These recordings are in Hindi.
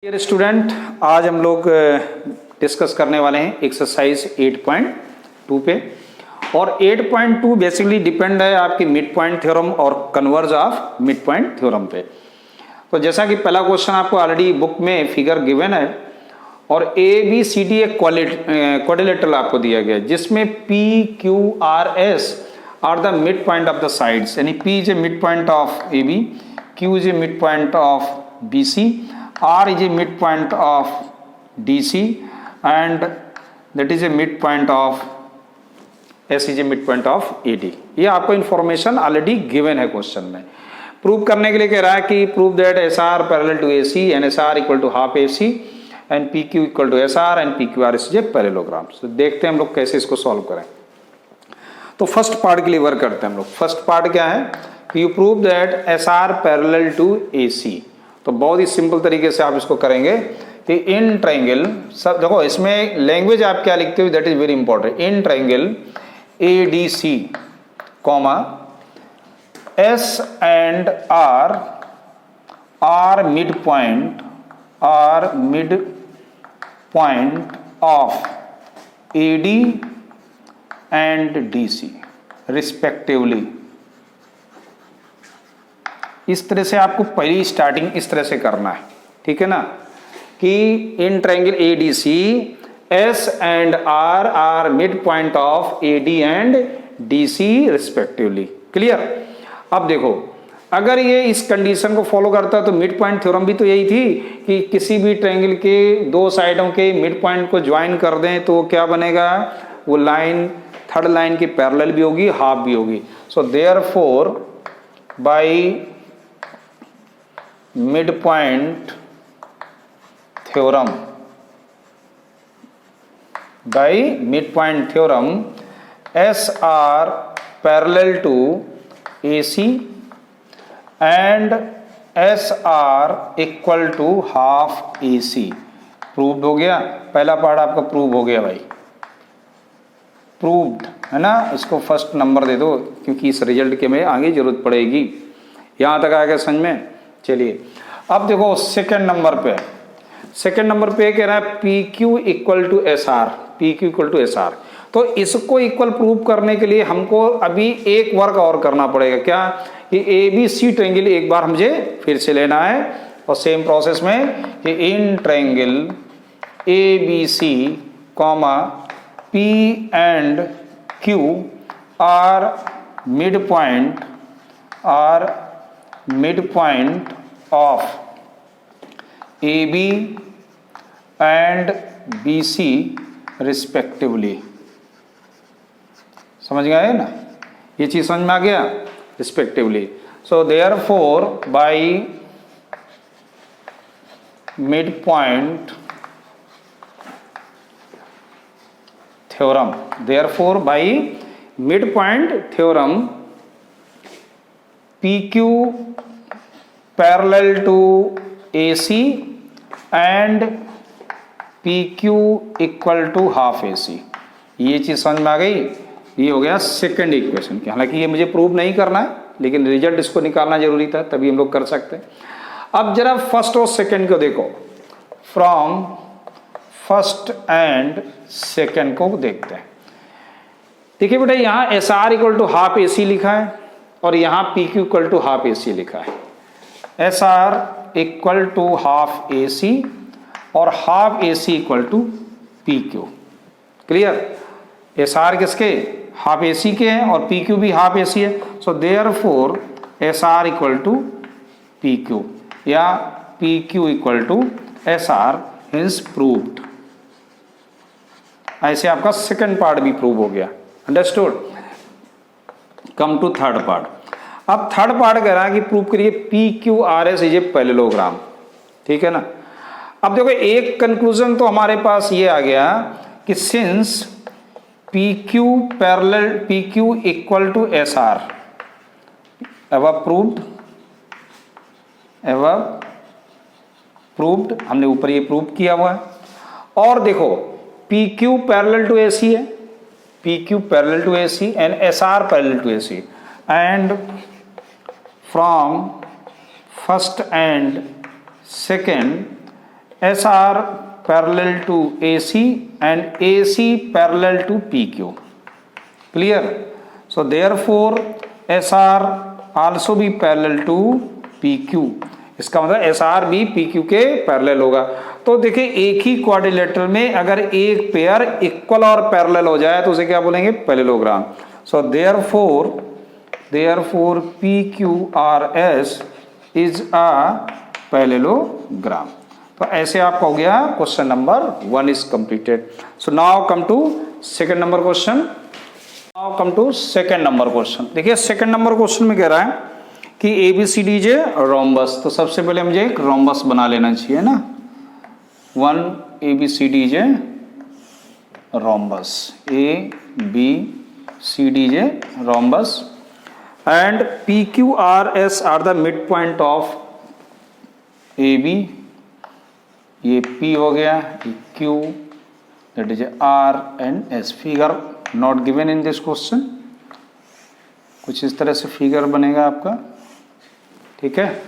डियर स्टूडेंट, आज हम लोग डिस्कस करने वाले हैं एक्सरसाइज 8.2 पे। और 8.2 बेसिकली डिपेंड है आपकी मिड पॉइंट थ्योरम और converse of mid point theorem पे। तो जैसा कि पहला क्वेश्चन आपको ऑलरेडी बुक में फिगर गिवन है और ए बी सी डी एक क्वाड्रिलेटरल आपको दिया गया है जिसमें P Q R S are the mid point of the sides, यानी P is a mid point of A B, Q is a mid point of B C, R is a midpoint of DC and that is a midpoint of S is a midpoint of AD। ये आपको इंफॉर्मेशन ऑलरेडी गिवन है क्वेश्चन में। प्रूव करने के लिए कह रहा है कि prove that SR parallel to AC and SR equal to half AC and PQ equal to SR and PQR is a parallelogram. तो देखते हैं हम लोग कैसे इसको सॉल्व करें। तो फर्स्ट पार्ट के लिए वर्क करते हैं हम लोग। फर्स्ट पार्ट क्या है कि you prove that SR parallel to AC। तो बहुत ही सिंपल तरीके से आप इसको करेंगे कि इन ट्रायंगल, सब देखो इसमें लैंग्वेज आप क्या लिखते हो that is very important. In triangle ADC comma S and R are mid point of AD and DC respectively. इस तरह से आपको पहली स्टार्टिंग इस तरह से करना है, ठीक है ना, कि in triangle ADC S and R are mid point of AD and DC respectively. Clear. अब देखो अगर ये इस कंडीशन को फॉलो करता तो मिड पॉइंट थ्योरम भी तो यही थी कि किसी भी ट्रायंगल के दो साइडों के मिड पॉइंट को ज्वाइन कर दें तो क्या बनेगा, वो लाइन थर्ड लाइन की पैरेलल भी होगी, हाफ भी होगी। सो therefore bye midpoint theorem, by midpoint theorem SR parallel to AC and SR equal to half AC। Proved हो गया, पहला पार्ट आपका प्रूव हो गया भाई, प्रूव्ड है ना। इसको फर्स्ट नंबर दे दो क्योंकि इस रिजल्ट के में आगे जरूरत पड़ेगी। यहां तक आ गया समझ में। चलिए अब देखो सेकंड नंबर पे, सेकंड नंबर पे कह रहा है P Q equal to S R, P Q equal to S R. तो इसको इक्वल प्रूव करने के लिए हमको अभी एक वर्क और करना पड़ेगा, क्या कि ए बी सी ट्रायंगल एक बार मुझे फिर से लेना है और सेम प्रोसेस में कि in triangle A B C comma P and Q are mid point of AB and BC respectively। समझ गए ना, ये चीज समझ में आ गया, respectively। So therefore by midpoint theorem, PQ parallel to AC and PQ equal to half AC। ये चीज समझ में आ गई। ये हो गया सेकंड इक्वेशन की। हालांकि ये मुझे प्रूव नहीं करना है लेकिन रिजल्ट इसको निकालना जरूरी था, तभी हम लोग कर सकते हैं। अब जरा फर्स्ट और सेकंड को देखो, फ्रॉम फर्स्ट एंड सेकंड को देखते हैं। देखिए बेटा, यहाँ SR equal to half AC लिखा है और यहाँ PQ equal to half AC लिखा है। SR equal to half AC और half AC equal to PQ। Clear. SR किसके, हाफ AC के हैं और PQ भी हाफ AC है। So therefore SR equal to PQ या PQ equal to SR hence proved. ऐसे आपका सेकंड पार्ट भी प्रूव हो गया। Understood. Come to third part. अब थर्ड पार्ट कह रहा है कि प्रूव करिए PQRS इज ए पैरेललोग्राम, ठीक है ना। अब देखो एक कंक्लूजन तो हमारे पास ये आ गया कि since PQ equal to SR एवं प्रूव्ड, हमने ऊपर ये प्रूव किया हुआ है। और देखो PQ पैरेलल टू AC है, PQ parallel to AC and SR parallel to AC and from first and second S R parallel to A C and A C parallel to P Q. Clear? So therefore S R also be parallel to P Q. इसका मतलब एस आर भी पी क्यू के पैरेलल होगा। तो देखिए एक ही क्वाड्रिलेटरल में अगर एक पेयर इक्वल और पैरेलल हो जाए तो उसे क्या बोलेंगे? Parallelogram. So therefore P Q R S is a parallelogram. तो ऐसे आपका हो गया question number 1 is completed. So now come to second number question. देखिए सेकंड नंबर क्वेश्चन में कह रहा है कि ABCD जे रोम्बस। तो सबसे पहले मुझे एक रोम्बस बना लेना चाहिए ना। 1 ABCD जे रोम्बस, ABCD जे rhombus and PQRS are the mid point of AB। ये P हो गया, ये Q, that is R and S। Figure not given in this question. कुछ इस तरह से फिगर बनेगा आपका, ठीक है।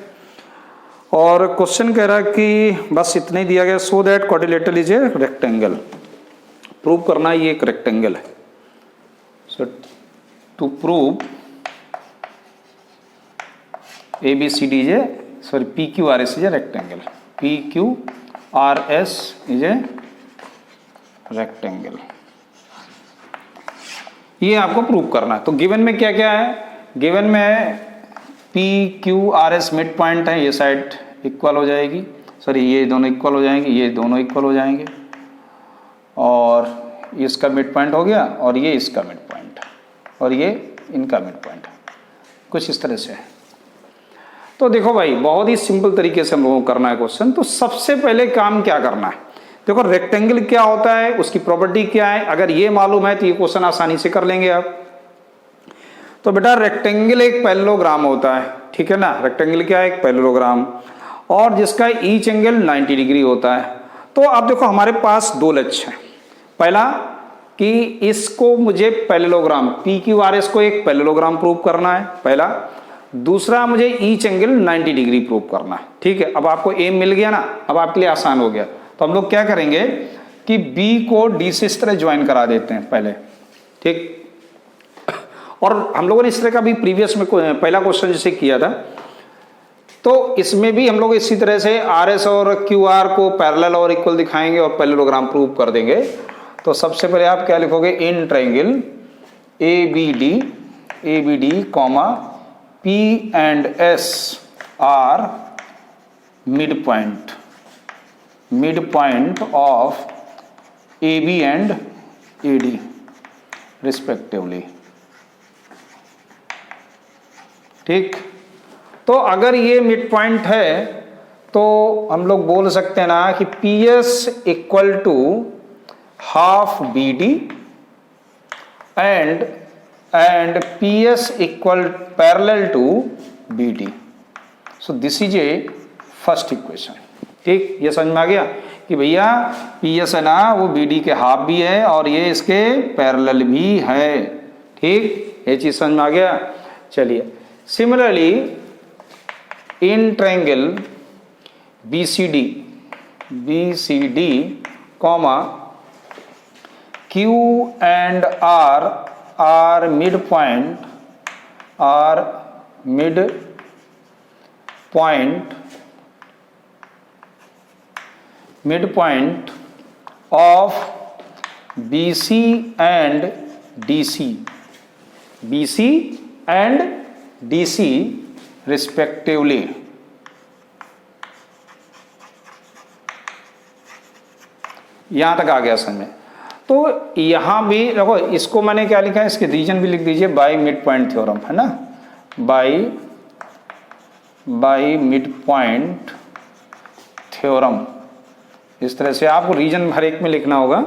और क्वेश्चन कह रहा है कि बस इतना ही दिया गया, so that quadrilateral is a rectangle. Prove करना ये एक रेक्टेंगल है। So to prove ABCD is a PQRS is a rectangle. PQRS is a rectangle, ये आपको प्रूव करना है। तो गिवन में क्या क्या है? गिवन में PQRS मिड पॉइंट है, ये साइड इक्वल हो जाएगी, सॉरी ये दोनों इक्वल हो जाएंगे, ये दोनों इक्वल हो जाएंगे, और इसका मिड पॉइंट हो गया, और ये इसका मिड पॉइंट, और ये इनका मिड पॉइंट, कुछ इस तरह से है। तो देखो भाई बहुत ही सिंपल तरीके से हम लोगों को करना है क्वेश्चन। तो सबसे पहले काम क्या करना है? देखो रेक्टेंगल क्या होता है, उसकी प्रॉपर्टी क्या है, अगर ये मालूम है तो ये क्वेश्चन आसानी से कर लेंगे आप। तो बेटा रेक्टेंगल एक पैरेललोग्राम होता है, ठीक है ना। रेक्टेंगल क्या है? एक पैरेललोग्राम, और जिसका ईच एंगल 90 डिग्री होता है। तो अब देखो हमारे पास दो लक्ष्य हैं। पहला कि इसको मुझे पैरेललोग्राम PQRS को एक पैरेललोग्राम प्रूव करना है पहला। दूसरा मुझे ईच एंगल 90 डिग्री प्रूव करना है, ठीक है। अब आपको एम मिल गया ना, अब आपके लिए आसान हो गया। तो हम लोग क्या करेंगे कि B को D से इस तरह ज्वाइन करा देते हैं पहले, ठीक। और हम लोगों ने इस तरह का भी प्रीवियस में पहला क्वेश्चन जैसे किया था, तो इसमें भी हम लोग इसी तरह से RS और QR को पैरेलल और इक्वल दिखाएंगे और पैरेललोग्राम प्रूव कर देंगे। तो सबसे पहले आप क्या लिखोगे? In triangle ABD comma P and S are mid point of AB and AD respectively, ठीक। तो अगर ये मिड पॉइंट है तो हम लोग बोल सकते हैं ना कि PS equal to half BD and PS equal parallel to BD। So this is a first equation, ठीक। ये समझ में आ गया कि भैया PS है ना वो BD के हाफ भी है और ये इसके पैरेलल भी है, ठीक। ये चीज समझ में आ गया। चलिए similarly in triangle BCD comma Q and R are mid point of BC and DC respectively. यहां तक आ गया समझ में। तो यहां भी देखो, इसको मैंने क्या लिखा है, इसके रीजन भी लिख दीजिए, बाय मिड पॉइंट थ्योरम, है ना। बाय मिड पॉइंट थ्योरम, इस तरह से आपको रीजन हर एक में लिखना होगा।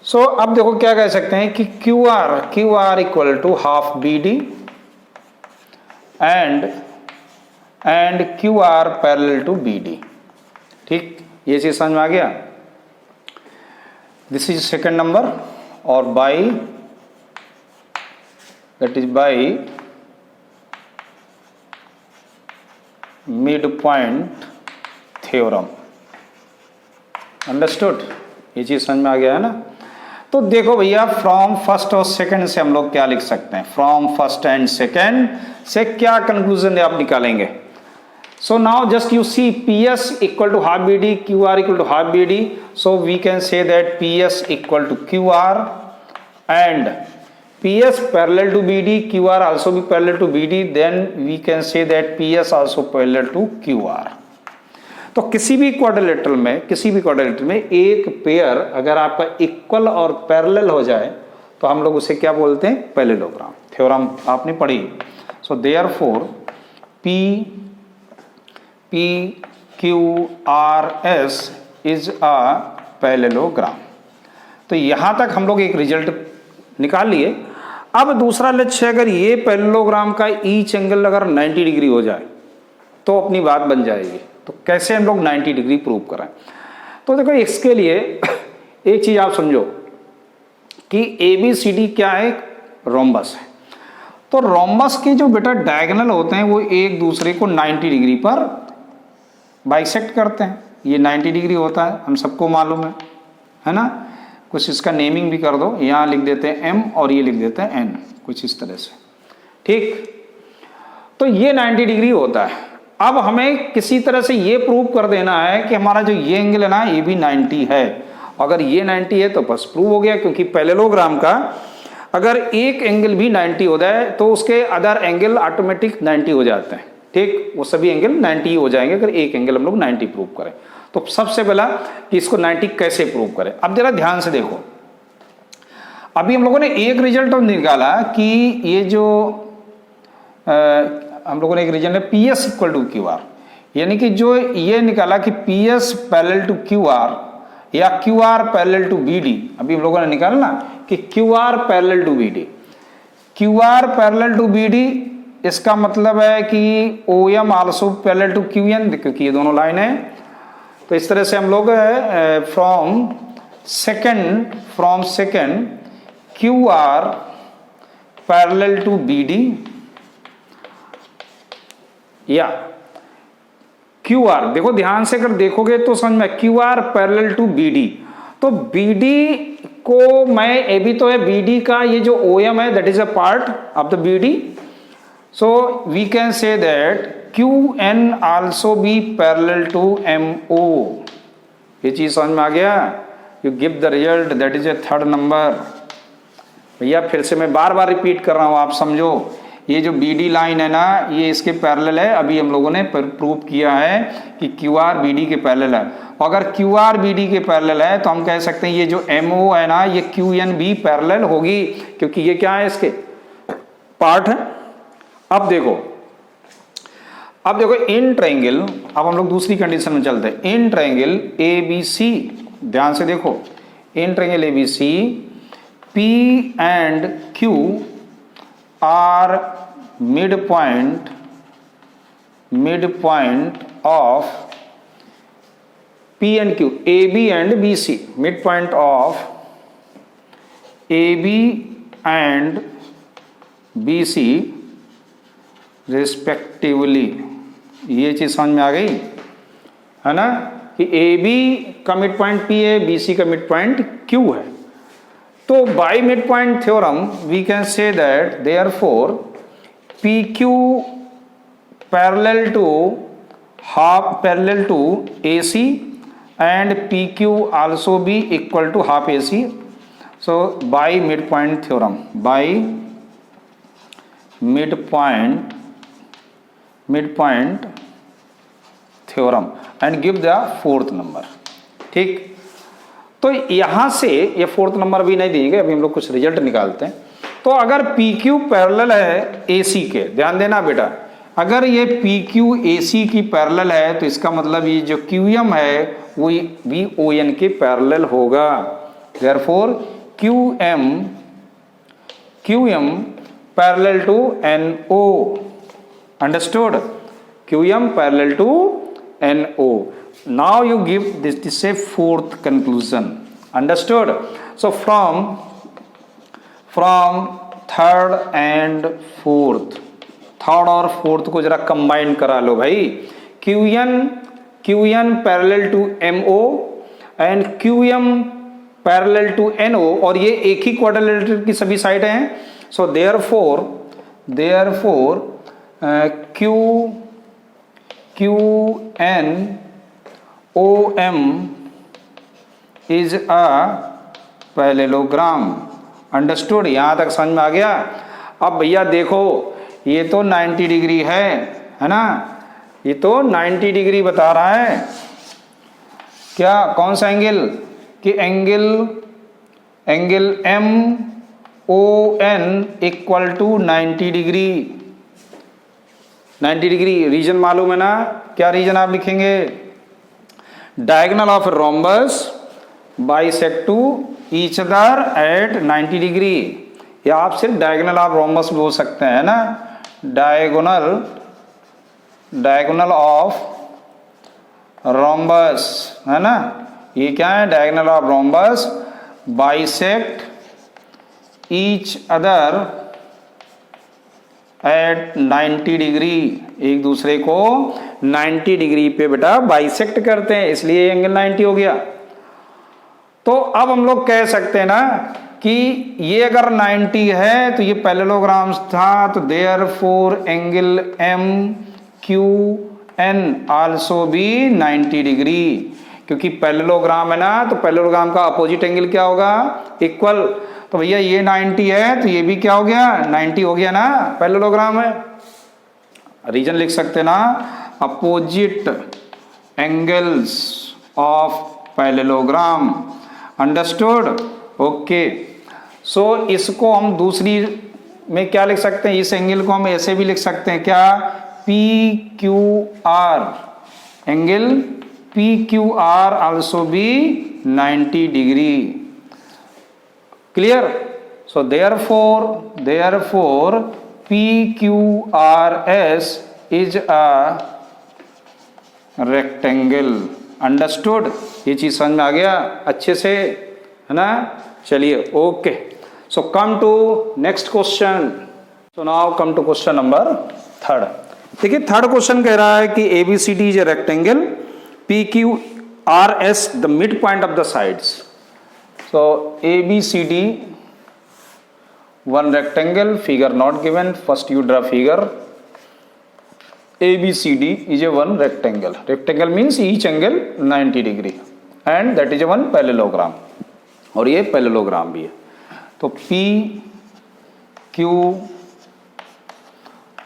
सो अब देखो क्या कह सकते हैं कि QR equal to half BD and QR parallel to BD, ठीक। ये चीज समझ में आ गया। दिस इज सेकेंड नंबर, और that is by mid point theorem. Understood, ये चीज समझ में आ गया है ना। तो देखो भैया फ्रॉम फर्स्ट और सेकंड से हम लोग क्या लिख सकते हैं, फ्रॉम फर्स्ट एंड सेकंड से क्या कंक्लूजन आप निकालेंगे। So now just you see PS equal to half BD, QR equal to half BD, so we can say that PS equal to QR and PS parallel to BD, QR also be parallel to BD, then we can say that PS also parallel to QR। तो किसी भी क्वाड्रिलेटरल में एक पेयर अगर आपका इक्वल और पैरेलल हो जाए तो हम लोग उसे क्या बोलते हैं, पैरेललोग्राम। थ्योरम आपने पढ़ी। सो therefore PQRS is a parallelogram. तो यहां तक हम लोग एक रिजल्ट निकाल लिए। अब दूसरा लक्ष्य, अगर ये पैरेललोग्राम का ईच एंगल अगर 90 डिग्री हो जाए तो अपनी बात बन जाएगी। तो कैसे हम लोग 90 डिग्री प्रूव करें। तो देखो इसके लिए एक चीज आप समझो कि ABCD क्या है, रोम्बस है। तो रोम्बस के जो बेटा डायगोनल होते हैं वो एक दूसरे को 90 डिग्री पर बाइसेक्ट करते हैं। ये 90 डिग्री होता है, हम सबको मालूम है ना। कुछ इसका नेमिंग भी कर दो, यहाँ लिख देते हैं M और ये लिख देते हैं N, कुछ इस तरह से, ठीक। तो ये 90 डिग्री होता है। अब हमें किसी तरह से ये प्रूव कर देना है कि हमारा जो ये एंगल है ना ये भी 90 है। अगर ये 90 है तो बस प्रूव हो गया, क्योंकि पैरेललोग्राम का अगर एक एंगल भी 90 हो जाए तो उसके अदर एंगल ऑटोमेटिक 90 हो जाते हैं, ठीक। वो सभी एंगल 90 हो जाएंगे अगर एक एंगल हम लोग 90 प्रूव करें। तो सबसे पहला कि इसको 90 कैसे प्रूव करें। अब जरा ध्यान से देखो, अभी हम लोगों ने एक रिजल्ट निकाला कि ये जो हम लोगों ने एक रिजल्ट है PS इक्वल टू QR, यानी कि जो ये निकाला कि PS पैरेलल टू QR या QR पैरेलल टू BD। अभी हम लोगों ने निकाला ना कि QR parallel to BD, QR parallel to BD, इसका मतलब है कि OM also parallel to QN, क्योंकि ये दोनों लाइन है। तो इस तरह से हम लोग from second QR parallel to BD या QR, देखो ध्यान से अगर देखोगे तो समझ में, QR पैरेलल टू BD। तो BD को मैं भी तो है BD का ये जो OM है that is a part of the BD, so we can say that QN also be parallel to MO। ये चीज समझ में आ गया। You give the result that is a third number. भैया फिर से मैं बार बार रिपीट कर रहा हूं, आप समझो। ये जो BD लाइन है ना ये इसके पैरेलल है। अभी हम लोगों ने प्रूव किया है कि QR BD के पैरेलल है। अगर QR BD के पैरेलल है तो हम कह सकते हैं ये जो MO है ना ये QN भी पैरेलल होगी, क्योंकि ये क्या है, इसके पार्ट है। अब देखो इन ट्रायंगल, अब हम लोग दूसरी कंडीशन में चलते हैं। इन ट्रायंगल ABC, ध्यान से देखो, in triangle ABC P and Q are midpoint of P and Q, AB and BC, midpoint of AB and BC respectively. ये चीज समझ में आ गई है ना कि AB का मिड पॉइंट P है, BC का मिड पॉइंट Q है। तो by mid point theorem we can say that therefore PQ parallel to AC and PQ also be equal to half AC। so by midpoint theorem, by midpoint theorem and give the fourth number, ठीक। तो यहां से ये फोर्थ नंबर भी नहीं देंगे, अभी हम लोग कुछ रिजल्ट निकालते हैं। तो अगर PQ पैरेलल है AC के, ध्यान देना बेटा, अगर ये PQ AC की पैरेलल है तो इसका मतलब ये जो QM है वो भी ON के पैरेलल होगा। Therefore QM parallel to NO, understood, QM parallel to NO। Now you give this is a fourth conclusion, understood। so from third and fourth, third और फोर्थ को जरा कंबाइन करा लो भाई। QN parallel to MO and Q M parallel to N O, और ये एक ही क्वाड्रिलेटरल की सभी साइडें हैं. So therefore Q N O M is a parallelogram. Understood? यहां तक समझ में आ गया? अब भैया देखो, ये तो 90 डिग्री है ना, ये तो 90 डिग्री बता रहा है. क्या? कौन सा एंगल? कि angle M O N equal to 90 degree. 90 degree reason मालूम है ना? क्या रीजन आप लिखेंगे? Diagonal of rhombus bisect to each other at 90 degree. या आप सिर्फ डायगोनल ऑफ रोम्बस बोल सकते हैं ना. डायगोनल ऑफ रोम्बस है ना. ये क्या है? Diagonal of rhombus bisect each other at 90 degree. एक दूसरे को 90 डिग्री पे बेटा बाइसेक्ट करते हैं, इसलिए एंगल 90 हो गया. तो अब हम लोग कह सकते हैं ना कि ये अगर 90 है तो ये पैरेललोग्राम था, तो therefore angle M Q N also be 90 degree. क्योंकि पैरेललोग्राम है ना, तो पैरेललोग्राम का अपोजिट एंगल क्या होगा? इक्वल. तो भैया ये 90 है तो ये भी क्या हो गया? 90 हो गया ना, पैरेललोग्राम है. रीजन लिख सकते ना, opposite angles of parallelogram. Understood? Okay. So इसको हम दूसरी में क्या लिख सकते हैं? इस एंगल को हम ऐसे भी लिख सकते हैं. क्या? P Q are. Angle P Q are also be 90 degree. Clear? So therefore P Q R S is a rectangle. Understood? ये चीज समझ में आ गया अच्छे से, है ना? चलिए, okay. So come to next question. So now come to question number 3. देखिए, थर्ड क्वेश्चन कह रहा है कि ABCD is a rectangle, PQRS the mid point of the sides. So ABCD one rectangle, figure not given. First you draw figure. ABCD is a one rectangle. Rectangle means each angle 90 degree and that is a one parallelogram. और ये पैरेललोग्राम भी है. तो P Q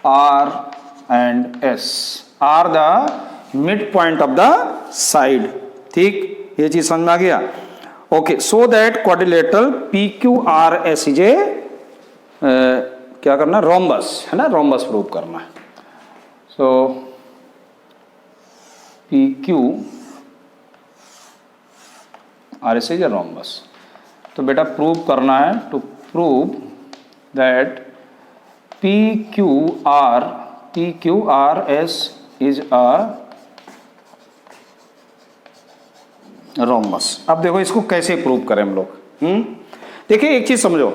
R and S are the mid point of the side. ठीक, ये चीज समझ में आ गया. Okay. So that quadrilateral PQRS is a क्या करना? रोम्बस, है ना? रोम्बस प्रूव करना है. So PQ RS is a rhombus. तो बेटा प्रूव करना है. To prove that PQRS is a rhombus. अब देखो इसको कैसे प्रूव करें हम लोग. देखिए, एक चीज समझो,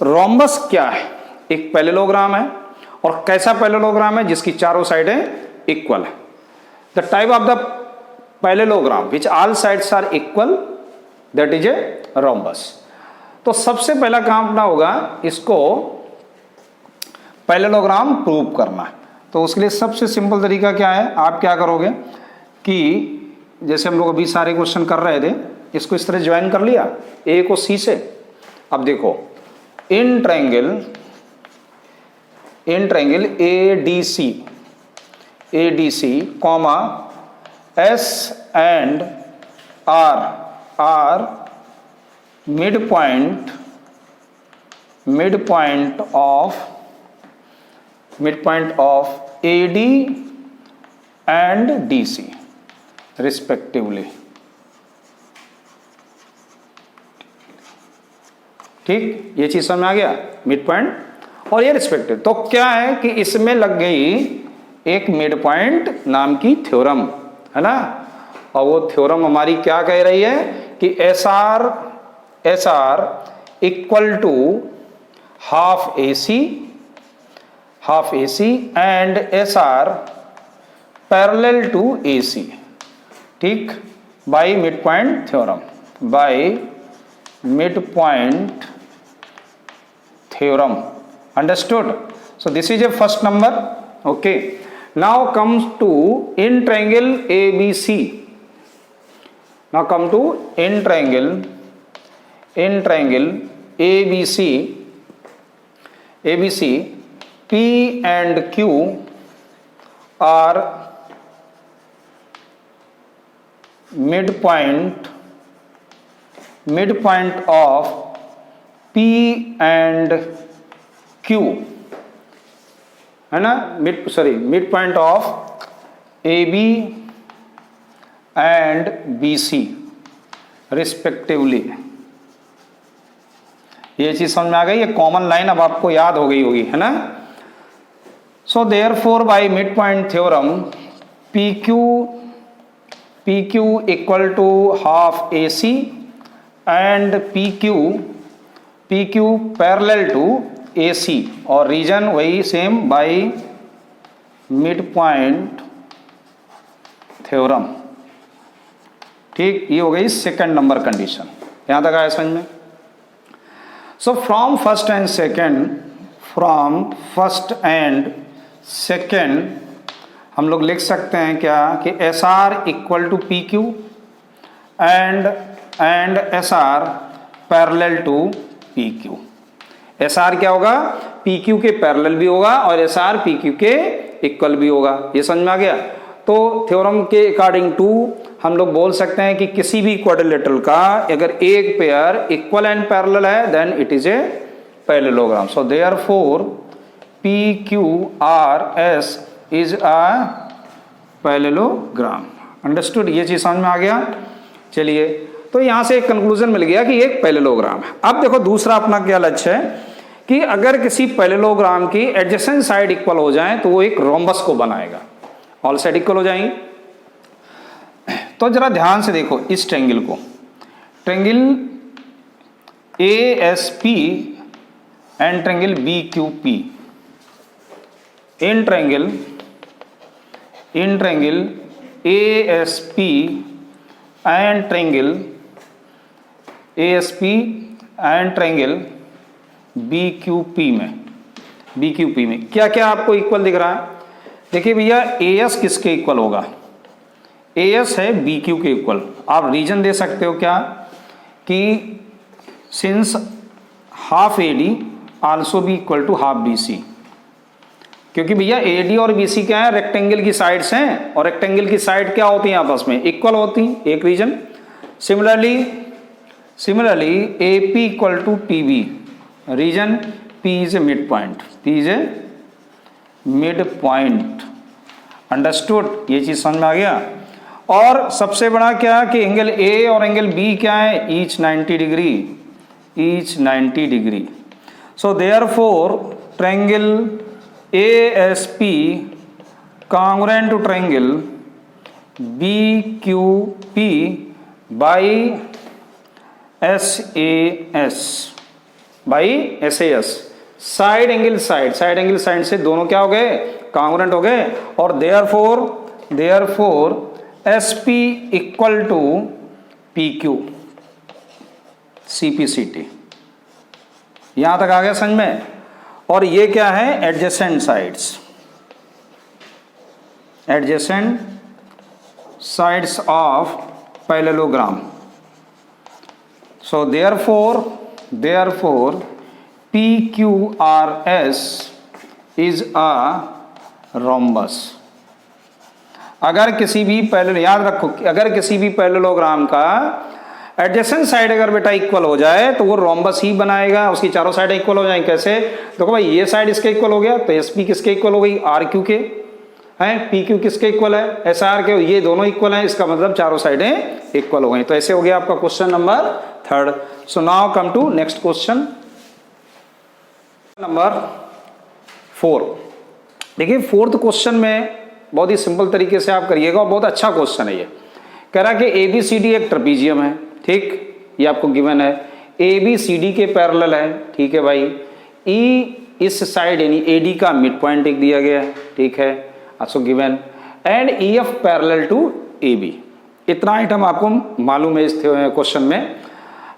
रोम्बस क्या है? एक पैरेललोग्राम है. और कैसा पैरेललोग्राम है? जिसकी चारों साइडें इक्वल है. The type of the parallelogram which all sides are equal, that is a rhombus. तो सबसे पहला काम अपना होगा इसको पैरेललोग्राम प्रूव करना है. तो उसके लिए सबसे सिंपल तरीका क्या है? आप क्या करोगे कि जैसे हम लोग अभी सारे क्वेश्चन कर रहे थे, इसको इस तरह ज्वाइन कर लिया ए को सी से. अब देखो, in triangle ADC comma S and R are midpoint of AD and DC respectively. ठीक, ये चीज समझ में आ गया, मिड पॉइंट और ये रिस्पेक्टिव. तो क्या है कि इसमें लग गई एक मिड पॉइंट नाम की थ्योरम, है ना. और वो थ्योरम हमारी क्या कह रही है कि SR equal to half AC and SR parallel to AC. ठीक, by mid point theorem, by mid point theorem. Understood? So this is a first number. Okay, now comes to in triangle ABC. Now come to in triangle ABC, P and Q are midpoint of P and Q, है ना, mid point of AB and BC respectively. ये चीज समझ में आ गई, ये कॉमन लाइन अब आपको याद हो गई होगी, है ना। So therefore by mid point theorem PQ equal to half AC and PQ parallel to AC, और रीजन वही same by mid point theorem. ठीक, ये हो गई सेकंड नंबर कंडीशन। यहां तक आया समझ में। So from first and second हम लोग लिख सकते हैं क्या कि SR equal to PQ and SR parallel to PQ। SR क्या होगा, PQ के पैरेलल भी होगा और SR PQ के इक्वल भी होगा। ये समझ में आ गया। तो थ्योरम के अकॉर्डिंग टू हम लोग बोल सकते हैं कि किसी भी क्वाड्रिलेटरल का अगर एक पेयर इक्वल एंड पैरेलल है then it is a parallelogram. So therefore PQRS is a parallelogram. Understood? ये चीज समझ में आ गया। चलिए, तो यहां से एक कंक्लूजन मिल गया कि एक पैरेललोग्राम है। अब देखो दूसरा अपना क्या लक्ष्य है कि अगर किसी पैरेललोग्राम की एडजेसेंट साइड इक्वल हो जाए तो वो एक रोम्बस को बनाएगा, ऑल साइड इक्वल हो जाएंगी। तो जरा ध्यान से देखो इस ट्रायंगल को, triangle ASP and triangle BQP। In triangle ASP and triangle BQP में क्या क्या आपको इक्वल दिख रहा है? देखिए भैया, AS किसके इक्वल होगा? AS है BQ के इक्वल। आप रीजन दे सकते हो क्या कि since half AD also be equal to half BC, क्योंकि भैया AD और BC क्या है, रेक्टेंगल की साइड्स हैं और रेक्टेंगल की साइड क्या होती हैं, आपस में इक्वल होती, एक reason. Similarly AP equal to PB, reason P is a mid point. Understood? ये चीज समझ में आ गया। और सबसे बड़ा क्या कि एंगल A और एंगल B क्या है, ईच 90 डिग्री। So therefore triangle ASP congruent to triangle BQP by SAS, side angle side से दोनों क्या हो गए, कांग्रुएंट हो गए। और therefore SP equal to PQ CPCT। यहां तक आ गया समझ में। और ये क्या है, adjacent sides of parallelogram. So therefore PQRS is a rhombus. अगर किसी भी याद रखो, अगर किसी भी पैरेललोग्राम का एडजेसेंट साइड अगर बेटा इक्वल हो जाए तो वो रोम्बस ही बनाएगा, उसकी चारों साइड इक्वल हो जाएंगी। कैसे? देखो भाई, ये साइड इसके इक्वल हो गया तो SP किसके इक्वल हो गई, RQ के, हैं PQ किसके इक्वल है, SR के, ये दोनों इक्वल हैं, इसका मतलब चारों साइडें इक्वल हो गई। तो ऐसे हो गया आपका question number 3। So now come to next question number 4। देखिए, फोर्थ क्वेश्चन में बहुत ही सिंपल तरीके से आप करिएगा और बहुत अच्छा क्वेश्चन है। ये कह रहा है कि ABCD एक ट्रेपीजियम है, ठीक, ये आपको गिवन है। ABCD के पैरेलल है, ठीक है भाई। E इस साइड यानी AD का मिड पॉइंट एक दिया गया है, ठीक है, also गिवन। And EF parallel to AB, इतना आइटम आपको मालूम है इस क्वेश्चन में।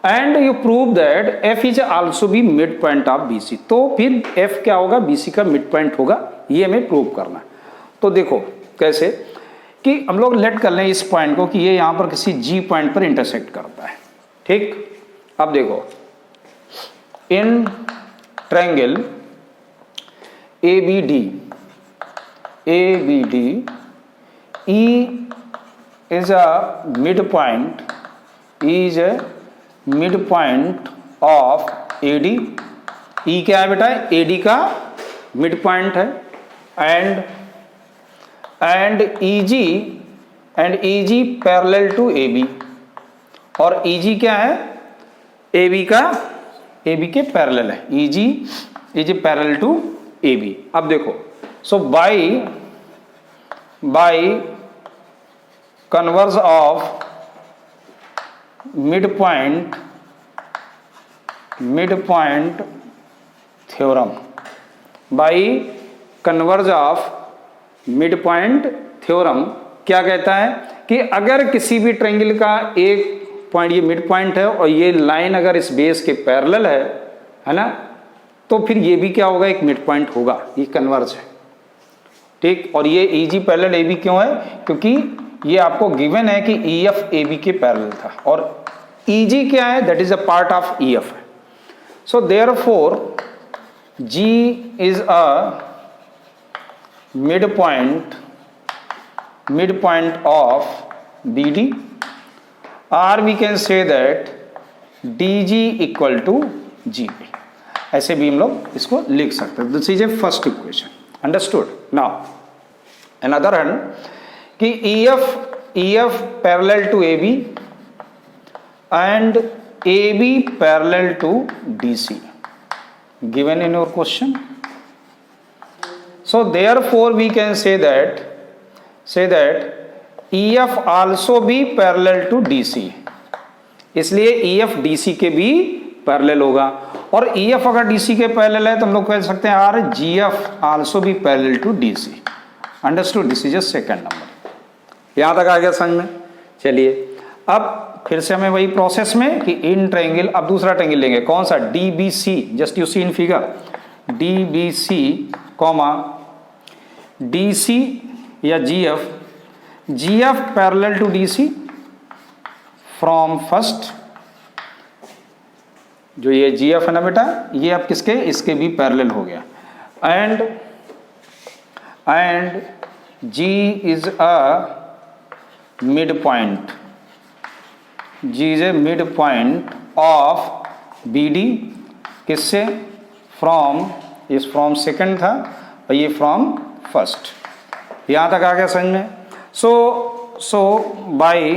And you prove that F is also be mid point of B C, तो फिर एफ क्या होगा, बी सी का मिड पॉइंट होगा, ये हमें प्रूव करना है। तो देखो कैसे कि हम लोग लेट कर लें इस पॉइंट को कि ये यहां पर किसी जी पॉइंट पर इंटरसेक्ट करता है, ठीक। अब देखो in triangle ABD E is a midpoint, is a midpoint of AD। E क्या है बेटा, AD का मिड पॉइंट है। And EG parallel to AB, और EG क्या है, AB के पैरेलल है। EG parallel to AB। अब देखो so by converse of mid point theorem, by converse of mid point theorem क्या कहता है कि अगर किसी भी ट्रायंगल का एक पॉइंट, ये मिड पॉइंट है और ये लाइन अगर इस बेस के पैरेलल है ना, तो फिर ये भी क्या होगा, एक मिड पॉइंट होगा, ये कन्वर्ज है, ठीक। और ये EG पैरेलल AB क्यों है, क्योंकि ये आपको गिवन है कि EF AB के पैरेलल था, और EG क्या है, that is a part of EF। So therefore G is a mid point of BD, or we can say that DG equal to G। ऐसे भी हम लोग इसको लिख सकते हैं। This is a first equation, understood. Now another hand कि EF parallel to AB and AB parallel to DC given in your question। So therefore we can say that EF also be parallel to DC, इसलिए EF DC के भी पैरेलल होगा, और EF अगर DC के पैरेलल है तो हम लोग कह सकते हैं are GF also be parallel to DC। Understood, this is a second number. यहां तक आ गया समझ में। चलिए अब फिर से हमें वही प्रोसेस में कि इन ट्रायंगल, अब दूसरा ट्रायंगल लेंगे, कौन सा, DBC, just you see in figure, DBC comma DC या GF parallel to DC from first, जो ये GF है ना बेटा, ये अब किसके, इसके भी पैरेलल हो गया। And G is a mid point, G is a mid point of BD, किससे, फ्रॉम सेकंड था और ये फ्रॉम फर्स्ट। यहां तक आ गया समझ में। So by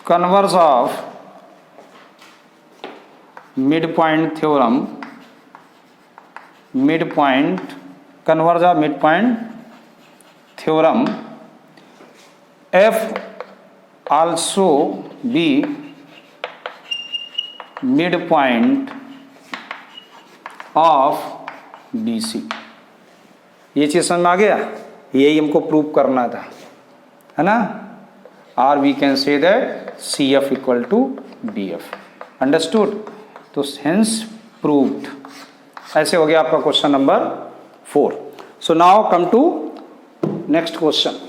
converse of mid point theorem, converse of mid point theorem, F also be mid point of BC। ये चीज समझ में आ गया, यही हमको प्रूव करना था, है ना। और we can say that CF equal to BF, understood. तो हेंस प्रूव्ड। ऐसे हो गया आपका question number 4। So now come to next question.